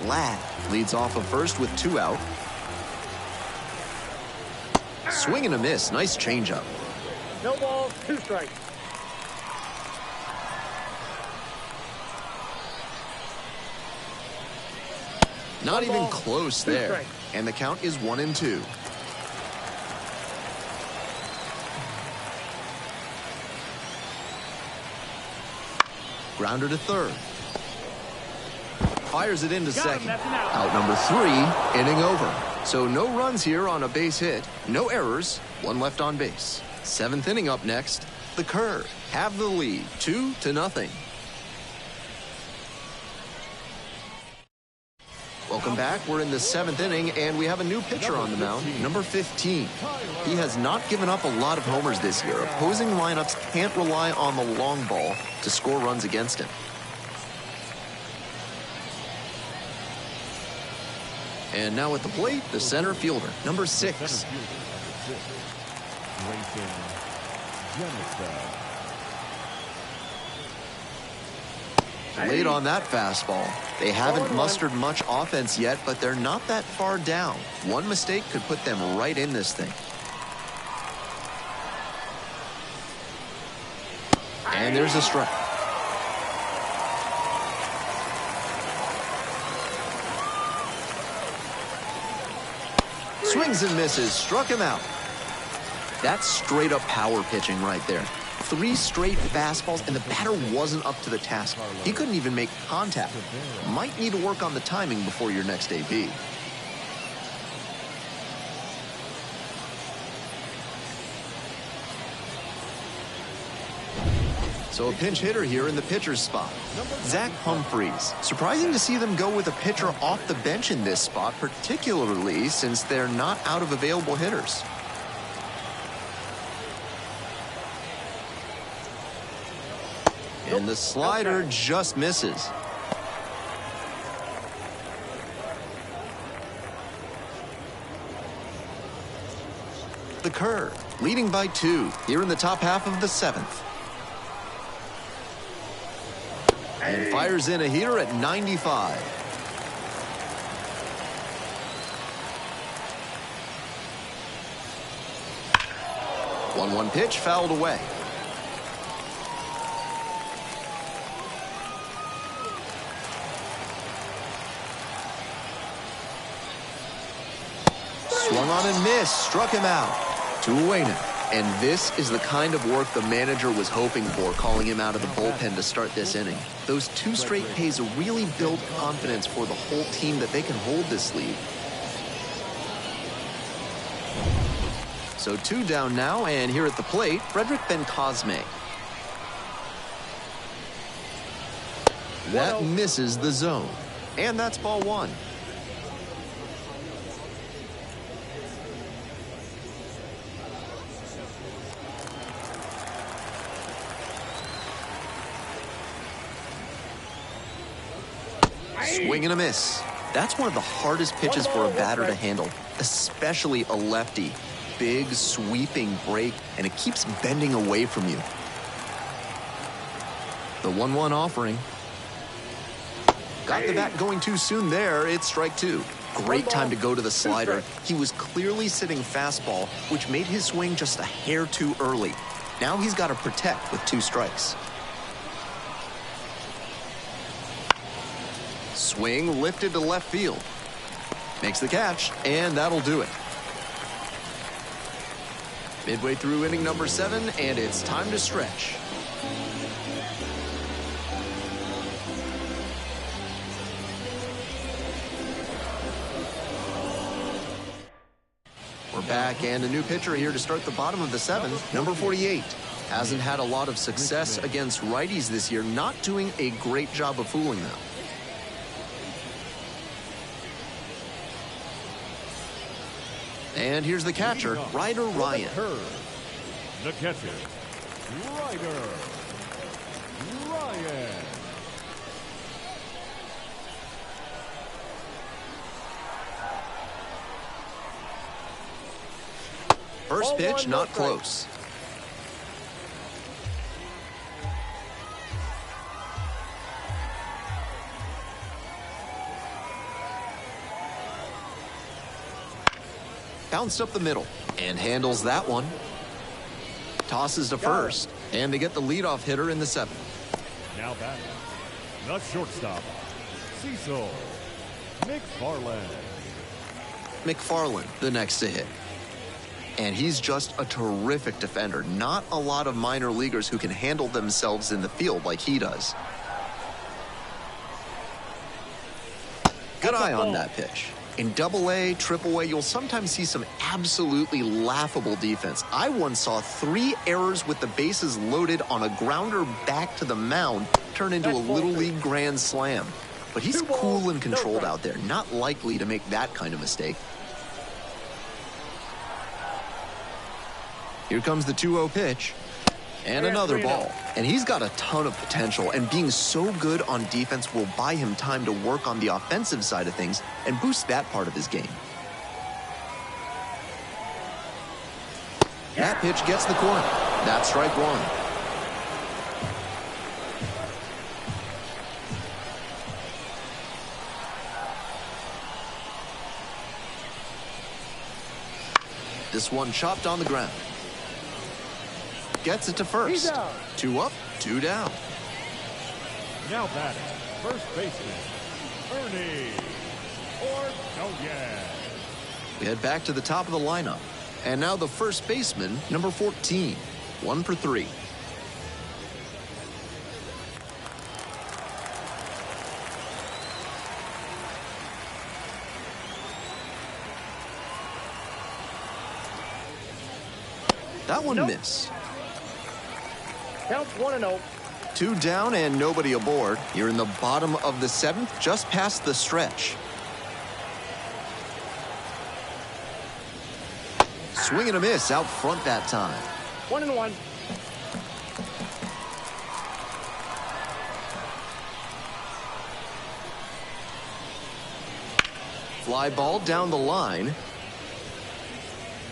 Ladd leads off of first with 2 out. Swing and a miss, nice changeup. No balls, 2 strikes. Not One even ball, close 2 there. strikes. And the count is 1-2. Grounder to third. Fires it into Got him, second. that's an out. Out number 3, inning over. So no runs here on a base hit, no errors, 1 left on base. 7th inning up next. The Curve have the lead, 2-0. Welcome back. We're in the 7th inning, and we have a new pitcher on the mound, number 15. He has not given up a lot of homers this year. Opposing lineups can't rely on the long ball to score runs against him. And now at the plate, the center fielder, number 6. Center fielder, number 6. Grayson Jennifer. Late on that fastball. They haven't mustered much offense yet, but they're not that far down. One mistake could put them right in this thing. And there's a strike. Swings and misses, struck him out. That's straight up power pitching right there. 3 straight fastballs, and the batter wasn't up to the task. He couldn't even make contact. Might need to work on the timing before your next AB. So a pinch hitter here in the pitcher's spot. Zach Humphreys. Surprising to see them go with a pitcher off the bench in this spot, particularly since they're not out of available hitters. And the slider just misses. The Curve, leading by 2 here in the top half of the 7th. And fires in a heater at 95. One pitch fouled away. Swung on and missed, struck him out. 2 away now. And this is the kind of work the manager was hoping for, calling him out of the bullpen to start this inning. Those 2 straight Ks really build confidence for the whole team that they can hold this lead. So 2 down now, and here at the plate, Frederick Ben-Cosme. That misses the zone. And that's ball 1. Swing and a miss. That's one of the hardest pitches for a batter to handle, especially a lefty. Big, sweeping break, and it keeps bending away from you. The 1-1 offering. Got the bat going too soon there. It's strike 2. Great time to go to the slider. He was clearly sitting fastball, which made his swing just a hair too early. Now he's got to protect with 2 strikes. Swing lifted to left field. Makes the catch, and that'll do it. Midway through inning number 7, and it's time to stretch. We're back, and a new pitcher here to start the bottom of the 7th, number 48. Hasn't had a lot of success against righties this year, not doing a great job of fooling them. And here's the catcher, Ryder Ryan. The catcher, Ryder Ryan. First pitch, not close. Bounced up the middle and handles that one. Tosses to first, and they get the leadoff hitter in the seventh. Now batting, the shortstop, Cecil McFarland. McFarland, the next to hit. And he's just a terrific defender. Not a lot of minor leaguers who can handle themselves in the field like he does. Good eye on that pitch. In Double-A, Triple-A, you'll sometimes see some absolutely laughable defense. I once saw 3 errors with the bases loaded on a grounder back to the mound turn into a Little League grand slam. But he's cool and controlled out there, not likely to make that kind of mistake. Here comes the 2-0 pitch. And another ball. And he's got a ton of potential, and being so good on defense will buy him time to work on the offensive side of things and boost that part of his game. That pitch gets the corner. That's strike one. This one chopped on the ground. Gets it to first. 2 up, 2 down. Now batting, first baseman, Ernie Ordonez. We head back to the top of the lineup. And now the first baseman, number 14. 1 for 3. That one missed. Counts 1-0. 2 down and nobody aboard. You're in the bottom of the 7th, just past the stretch. Swing and a miss out front that time. 1-1. Fly ball down the line.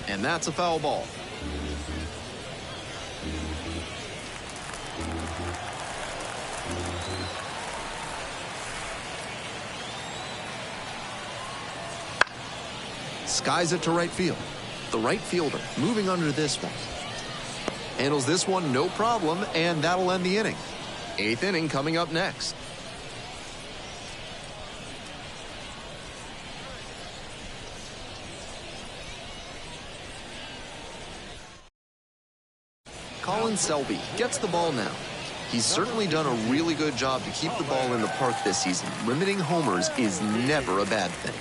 And that's a foul ball. Skies it to right field. The right fielder moving under this one. Handles this one no problem, and that'll end the inning. 8th inning coming up next. Colin Selby gets the ball now. He's certainly done a really good job to keep the ball in the park this season. Limiting homers is never a bad thing.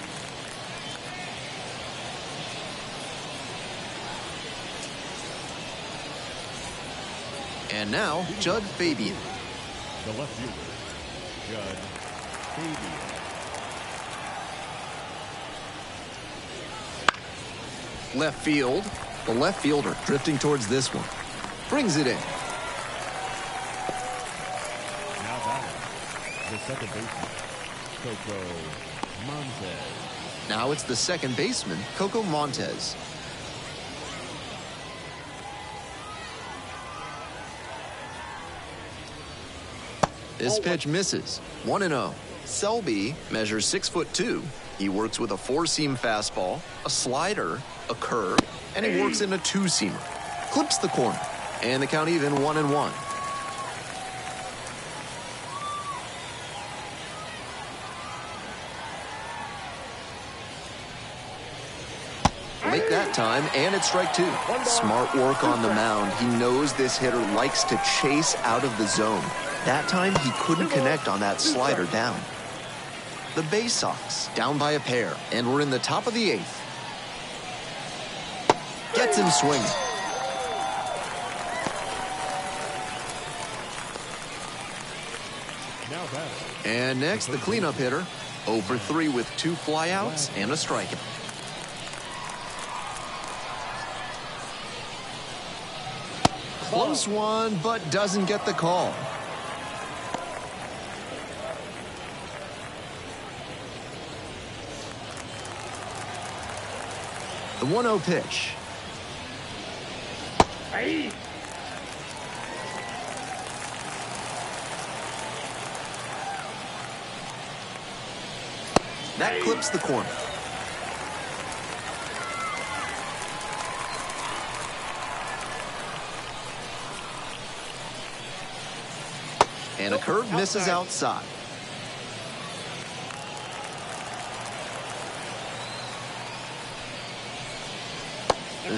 And now, Judd Fabian. The left fielder, Judd Fabian. Left field. The left fielder drifting towards this one. Brings it in. Now batting, the second baseman, Coco Montez. Now it's the second baseman, Coco Montez. This pitch misses. 1-0. Selby measures 6'2". He works with a 4-seam fastball, a slider, a curve, and he works in a 2-seamer. Clips the corner, and the count even 1-1. Late that time, and it's strike 2. Smart work on the mound. He knows this hitter likes to chase out of the zone. That time, he couldn't connect on that slider down. The BaySox down by a pair, and we're in the top of the 8th. Gets him swinging. Now batting. And next, the cleanup hitter. 0 for 3 with 2 flyouts and a strikeout. Close one, but doesn't get the call. The 1-0 pitch. Hey. That clips the corner. And a curve misses outside.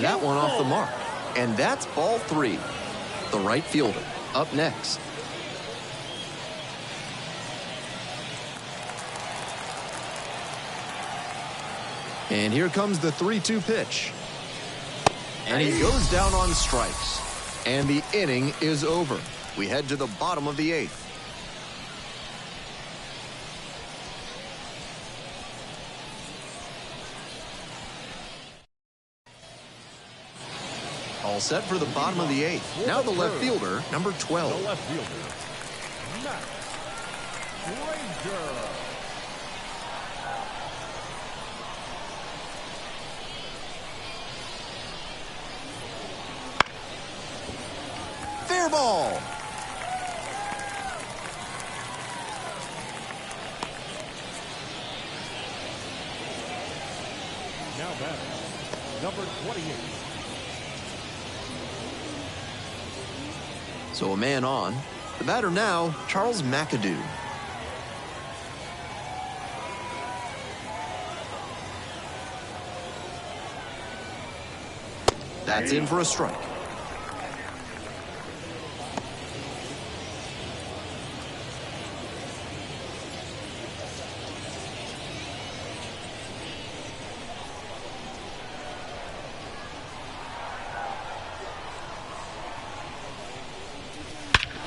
That one off the mark. And that's ball 3. The right fielder up next. And here comes the 3-2 pitch. And he goes down on strikes. And the inning is over. We head to the bottom of the 8th. All set for the bottom of the 8th. Now the left fielder, number 12. The left fielder, Matt Ranger. Fair ball. Now batting, number 28. So a man on. The batter now, Charles McAdoo. That's in for a strike.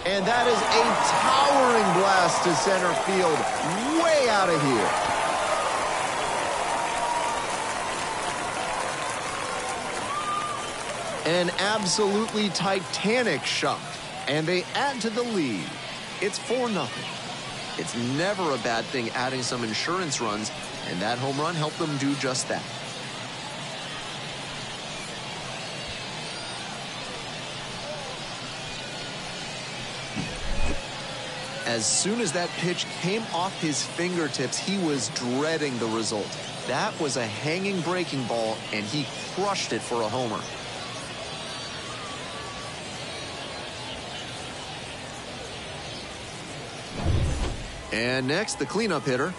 And that is a towering blast to center field, way out of here. An absolutely titanic shot, and they add to the lead. It's 4-0. It's never a bad thing adding some insurance runs, and that home run helped them do just that. As soon as that pitch came off his fingertips, he was dreading the result. That was a hanging breaking ball, and he crushed it for a homer. And next, the cleanup hitter.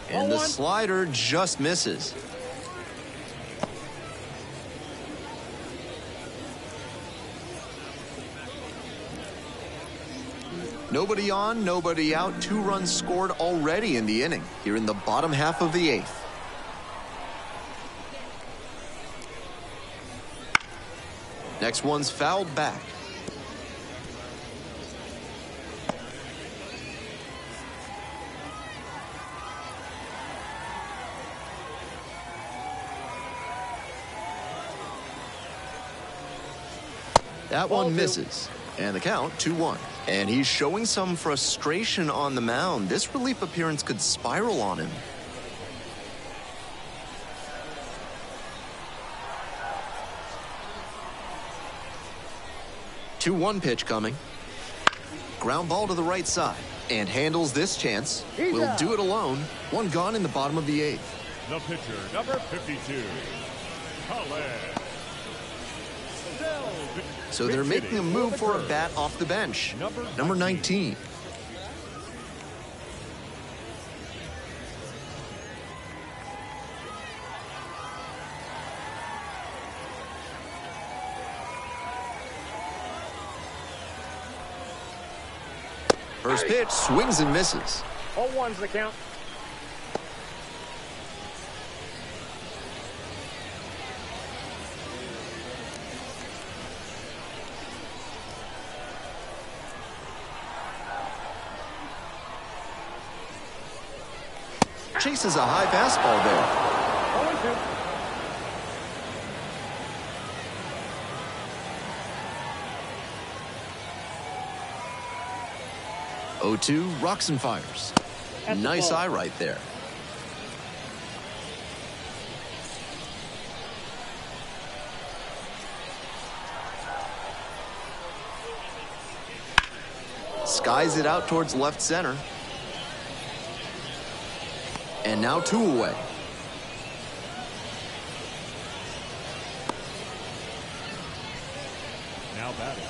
And the slider just misses. Nobody on, nobody out. 2 runs scored already in the inning here in the bottom half of the 8th. Next one's fouled back. That one misses. And the count, 2-1. And he's showing some frustration on the mound. This relief appearance could spiral on him. The 2-1 pitch coming. Ground ball to the right side. And handles this chance. Will do it alone. 1 gone in the bottom of the 8th. The pitcher, number 52, Colin. So they're making a move for a bat off the bench. Number 19. First pitch, swings and misses. 0-1's the count. chases a high fastball there. 0-2. 0-2, rocks and fires. That's Nice the ball. eye right there. Skies it out towards left center. And now 2 away. Now batting,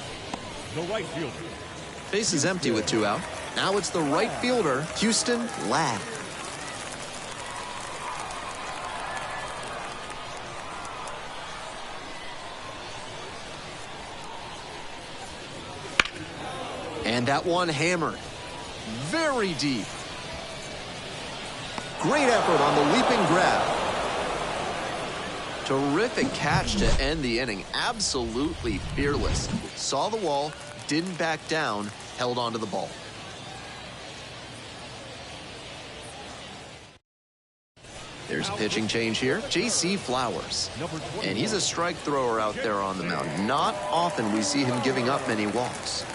the right fielder. Base is empty with 2 out. Now it's the right fielder, Houston Ladd. And that one hammered. Very deep. Great effort on the leaping grab. Terrific catch to end the inning. Absolutely fearless. Saw the wall, didn't back down, held onto the ball. There's a pitching change here. J.C. Flowers. And he's a strike thrower out there on the mound. Not often we see him giving up many walks.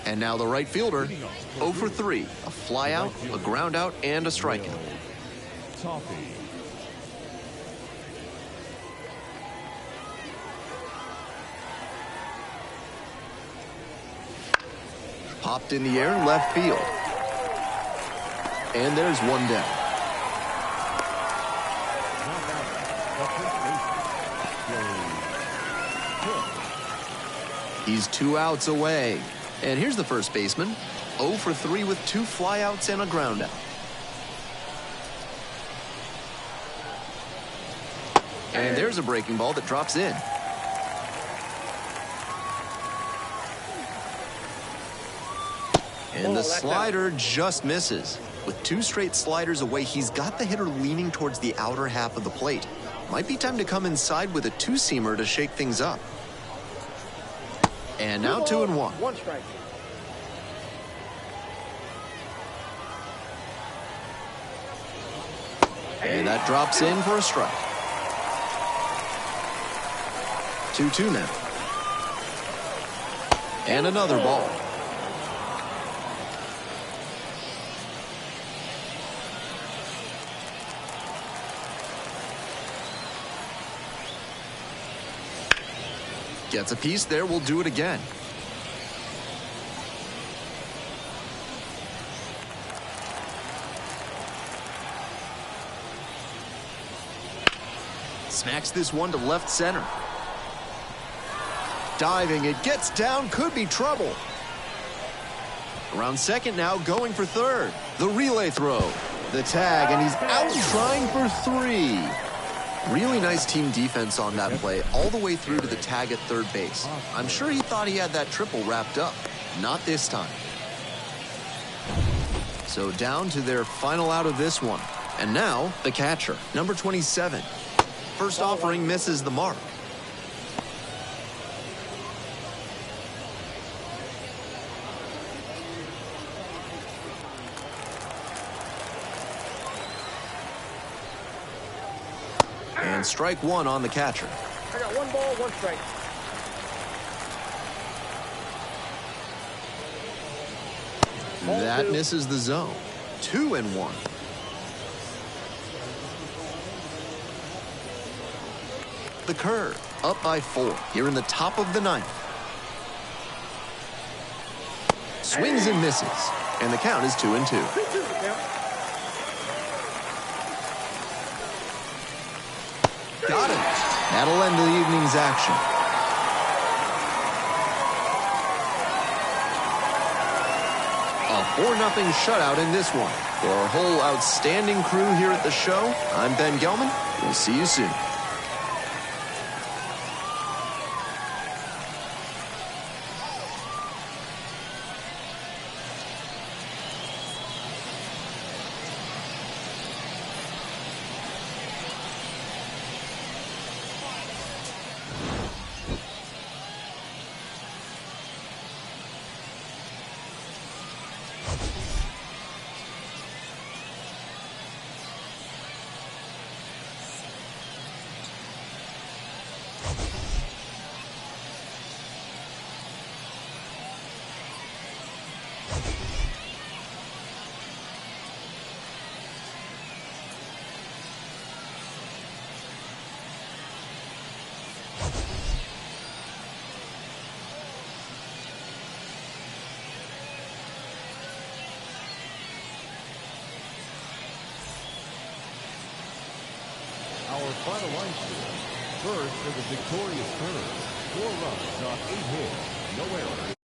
And now the right fielder, 0 for 3. A fly out, a ground out, and a strikeout. Toffee. Popped in the air, left field. And there's one down. He's 2 outs away. And here's the first baseman, 0 for 3 with 2 flyouts and a ground out. And there's a breaking ball that drops in. And the slider just misses. With 2 straight sliders away, he's got the hitter leaning towards the outer half of the plate. Might be time to come inside with a 2-seamer to shake things up. And now 2-1. 1 strike. And that drops in for a strike. 2-2 now. And another ball. Gets a piece there, we'll do it again. Smacks this one to left center. Diving, it gets down, could be trouble. Around second now, going for third. The relay throw. The tag, and he's out trying for 3. Really nice team defense on that play, all the way through to the tag at third base. I'm sure he thought he had that triple wrapped up. Not this time. So down to their final out of this one. And now, the catcher, number 27. First offering misses the mark. And strike 1 on the catcher. I got 1 ball, 1 strike. That misses the zone. 2-1. The curve, up by 4 here in the top of the 9th. Swings and misses, and the count is 2-2. 2-2 now. Got it. That'll end the evening's action. A 4-0 shutout in this one. For our whole outstanding crew here at the show, I'm Ben Gelman. We'll see you soon. Final line score. First is a victorious third. 4 runs on 8 hits. No errors.